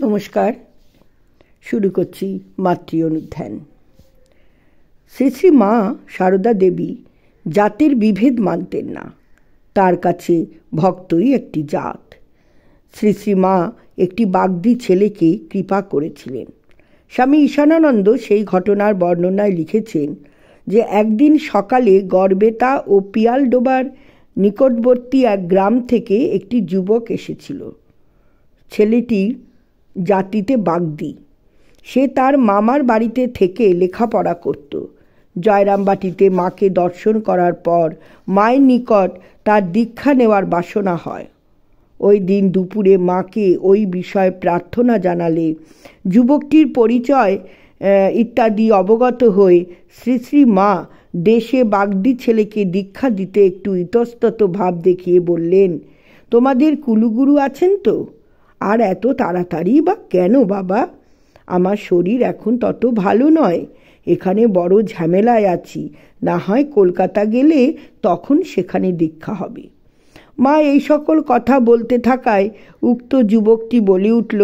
নমস্কার, শুরু করছি মাতৃ অনুধ্যান। শ্রী শ্রী মা সারদা দেবী জাতের বিভেদ মানতেন না। তার কাছে ভক্তই একটি জাত। শ্রী শ্রী মা একটি বাগদি ছেলেকে কৃপা করেছিলেন। স্বামী ঈশানানন্দ সেই ঘটনার বর্ণনায় লিখেছেন যে একদিন সকালে গড়বেতা ও পিয়ালডোবার নিকটবর্তী এক গ্রাম থেকে একটি যুবক এসেছিল। ছেলেটির জাতিতে বাগদি। সে তার মামার বাড়িতে থেকে লেখাপড়া করত। জয়রামবাটিতে মাকে দর্শন করার পর মায়ের নিকট তার দীক্ষা নেওয়ার বাসনা হয়। ওই দিন দুপুরে মাকে ওই বিষয়ে প্রার্থনা জানালে যুবকটির পরিচয় ইত্যাদি অবগত হয়ে শ্রী শ্রী মা দেশে বাগদি ছেলেকে দীক্ষা দিতে একটু ইতস্তত ভাব দেখিয়ে বললেন, তোমাদের কুলুগুরু আছেন তো? আর এত তাড়াতাড়ি বা কেন বাবা? আমার শরীর এখন তত ভালো নয়, এখানে বড় ঝামেলায় আছি, না হয় কলকাতা গেলে তখন সেখানে দীক্ষা হবে। মা এই সকল কথা বলতে থাকায় উক্ত যুবকটি বলে উঠল,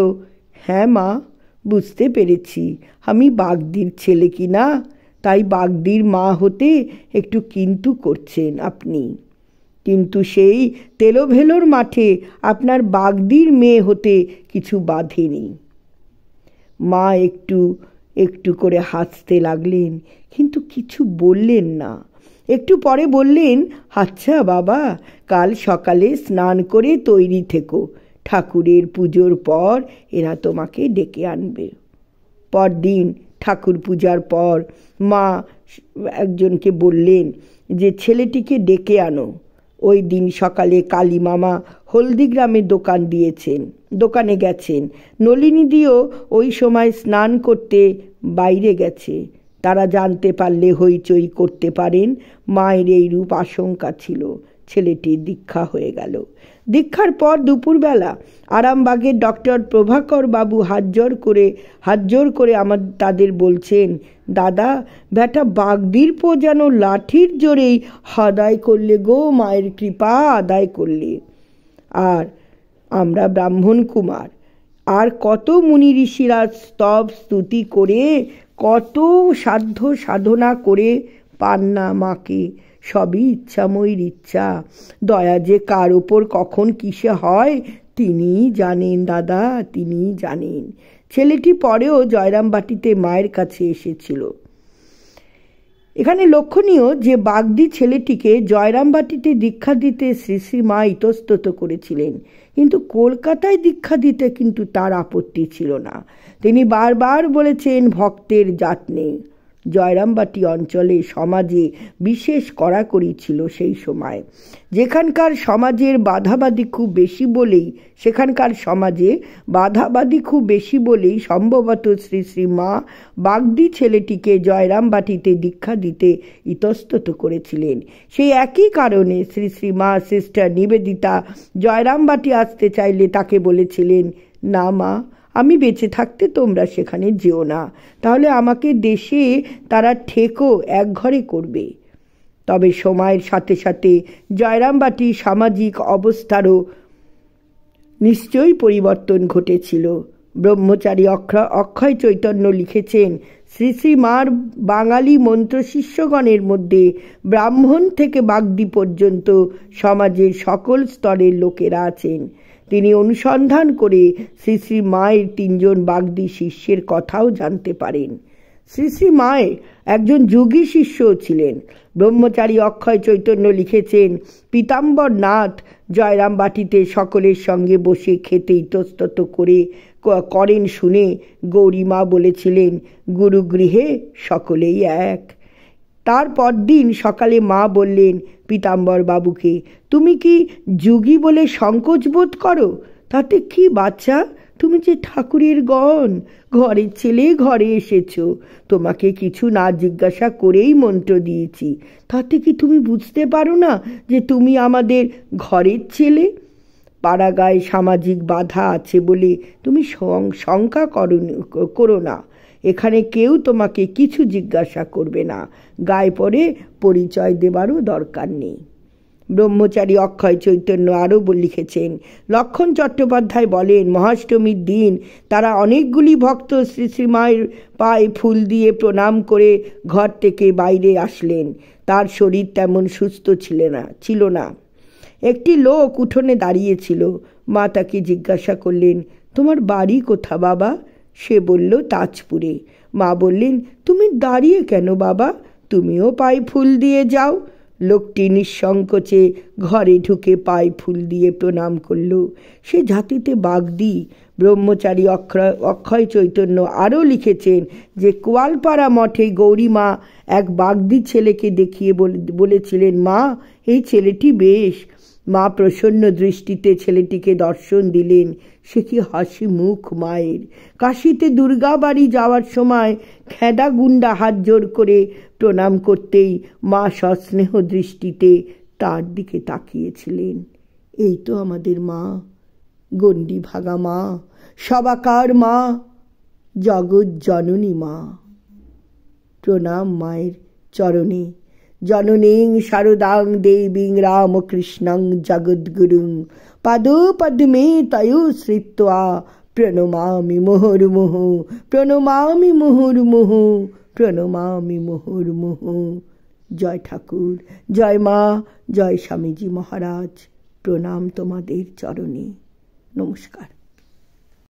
হ্যাঁ মা, বুঝতে পেরেছি আমি বাগদির ছেলে কি না, তাই বাগদির মা হতে একটু কিন্তু করছেন আপনি। কিন্তু সেই তেলোভেলোর মাঠে আপনার বাগদির মেয়ে হতে কিছু বাধেনি। মা একটু একটু করে হাসতে লাগলেন, কিন্তু কিছু বললেন না। একটু পরে বললেন, আচ্ছা বাবা, কাল সকালে স্নান করে তৈরি থেকো, ঠাকুরের পুজোর পর এরা তোমাকে ডেকে আনবে। পরদিন ঠাকুর পূজার পর মা একজনকে বললেন যে ছেলেটিকে ডেকে আনো। ওই দিন সকালে কালী মামা হলদিগ্রামে দোকানে গেছেন। নলিনীদিও ওই সময় স্নান করতে বাইরে গেছে। তারা জানতে পারলে হইচই করতে পারেন। মায়ের এইরূপ আশঙ্কা ছিল। ছেলেটির দীক্ষা হয়ে গেল। দীক্ষার পর দুপুরবেলা আরামবাগের ডক্টর প্রভাকর বাবু হাত জোর করে তাদের বলছেন, দাদা, বেটা বাগদির পো যেন লাঠির জোরেই আদায় করলে গো, মায়ের কৃপা আদায় করলে। আর আমরা ব্রাহ্মণ কুমার আর কত মুনি ঋষিরা স্তব স্তুতি করে, কত সাধ্য সাধনা করে পান না মাকে। সবই ইচ্ছাময়ীর ইচ্ছা। দয়া যে কার ওপর কখন কিসে হয় তিনিই জানেন দাদা, তিনিই জানেন। ছেলেটি পরেও জয়রামবাটিতে মায়ের কাছে এসেছিল। এখানে লক্ষণীয় যে বাগদি ছেলেটিকে জয়রামবাটিতে দীক্ষা দিতে শ্রী শ্রী মা ইতস্তত করেছিলেন, কিন্তু কলকাতায় দীক্ষা দিতে কিন্তু তার আপত্তি ছিল না। তিনি বারবার বলেছেন ভক্তের জাত নেই। জয়রামবাটি অঞ্চলে সমাজে বিশেষ কড়াকড়ি ছিল সেই সময়। সেখানকার সমাজে বাধাবাদী খুব বেশি বলেই সম্ভবত শ্রী শ্রী মা বাগদি ছেলেটিকে জয়রামবাটিতে দীক্ষা দিতে ইতস্তত করেছিলেন। সেই একই কারণে শ্রী শ্রী মা সিস্টার নিবেদিতা জয়রামবাটি আসতে চাইলে তাকে বলেছিলেন, না মা, আমি বেঁচে থাকতে তোমরা সেখানে যেও না, তাহলে আমাকে দেশে তারা ঠেকো এক ঘরে করবে। তবে সময়ের সাথে সাথে জয়রামবাটি সামাজিক অবস্থারও নিশ্চয়ই পরিবর্তন ঘটেছিল। ব্রহ্মচারী অক্ষয় চৈতন্য লিখেছেন, শ্রী শ্রী মার বাঙালি মন্ত্রশিষ্যগণের মধ্যে ব্রাহ্মণ থেকে বাগদি পর্যন্ত সমাজের সকল স্তরের লোকেরা আছেন। তিনি অনুসন্ধান করে শ্রী শ্রী মায়ের 3 জন বাগদি শিষ্যের কথাও জানতে পারেন। শ্রী শ্রী মায়ের একজন যোগী শিষ্যও ছিলেন। ব্রহ্মচারী অক্ষয় চৈতন্য লিখেছেন, পীতাম্বর নাথ জয়রামবাটিতে সকলের সঙ্গে বসে খেতে ইতস্তত করেন শুনে গৌরীমা বলেছিলেন, গুরুগৃহে সকলেই এক। তারপর দিন সকালে মা বললেন পীতাম্বর বাবুকে, তুমি কি যোগী বলে সংকোচ বোধ করো? তাতে কি বাচ্চা, তুমি যে ঠাকুরের গণ, ঘরের ছেলে, ঘরে এসেছো, তোমাকে কিছু না জিজ্ঞাসা করেই মন্ত্র দিয়েছি, তাতে কি তুমি বুঝতে পারো না যে তুমি আমাদের ঘরের ছেলে? পাড়াগায় সামাজিক বাধা আছে বলে তুমি শঙ্কা করো না। এখানে কেউ তোমাকে কিছু জিজ্ঞাসা করবে না, গায়ে পড়ে পরিচয় দেবারও দরকার নেই। ব্রহ্মচারী অক্ষয় চৈতন্য আরও লিখেছেন। লক্ষণ চট্টোপাধ্যায় বলেন, মহাষ্টমীর দিন তারা অনেকগুলি ভক্ত শ্রী শ্রীমায়ের পায়ে ফুল দিয়ে প্রণাম করে ঘর থেকে বাইরে আসলেন। তার শরীর তেমন সুস্থ ছিল না। একটি লোক উঠোনে দাঁড়িয়েছিল। মা তাকে জিজ্ঞাসা করলেন, তোমার বাড়ি কোথা বাবা? সে বলল, তাজপুরে। মা বললেন, তুমি দাঁড়িয়ে কেন বাবা? তুমিও পায়ে ফুল দিয়ে যাও। লোকটি নিঃসংকোচে ঘরে ঢুকে পায়ে ফুল দিয়ে প্রণাম করল। সে জাতিতে বাগদি। ব্রহ্মচারী অক্ষয় চৈতন্য আরও লিখেছেন যে কোয়ালপাড়া মঠে গৌরীমা এক বাগদি ছেলেকে দেখিয়ে বলেছিলেন, মা, এই ছেলেটি বেশ। মা প্রসন্ন দৃষ্টিতে ছেলেটিকে দর্শন দিলেন। সে কি হাসি মুখ মায়ের! কাশীতে দুর্গা বাড়ি যাওয়ার সময় খেদা গুন্ডা হাত জোর করে প্রণাম করতেই মা সস্নেহ দৃষ্টিতে তার দিকে তাকিয়েছিলেন। এই তো আমাদের মা, গণ্ডি ভাগা মা, সবাকার মা, জগৎ জননী মা। প্রণাম মায়ের চরণে। জননীং শারদাং দেবীং রামকৃষ্ণং জগদ্গুরুং পদপদ্মে তয়ো শ্রিত্বা প্রণমামি মুহুর্মুহু, প্রণমামি মুহুর্মুহু, প্রণমামি মুহুর্মুহু। জয় ঠাকুর, জয় মা, জয় স্বামীজি মহারাজ। প্রণাম তোমাদের চরণে। নমস্কার।